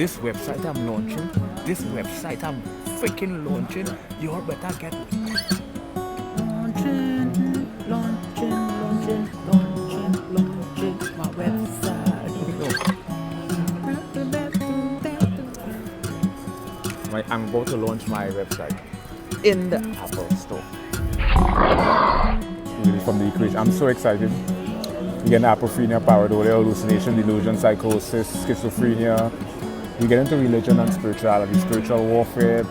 this website I'm launching, this website I'm freaking launching, you all better get launching my website. I'm about to launch my website in the Apple Store. Really from the equation. I'm so excited. We get apophenia, pareidolia, hallucination, delusion, psychosis, schizophrenia. We get into religion and spirituality, spiritual warfare.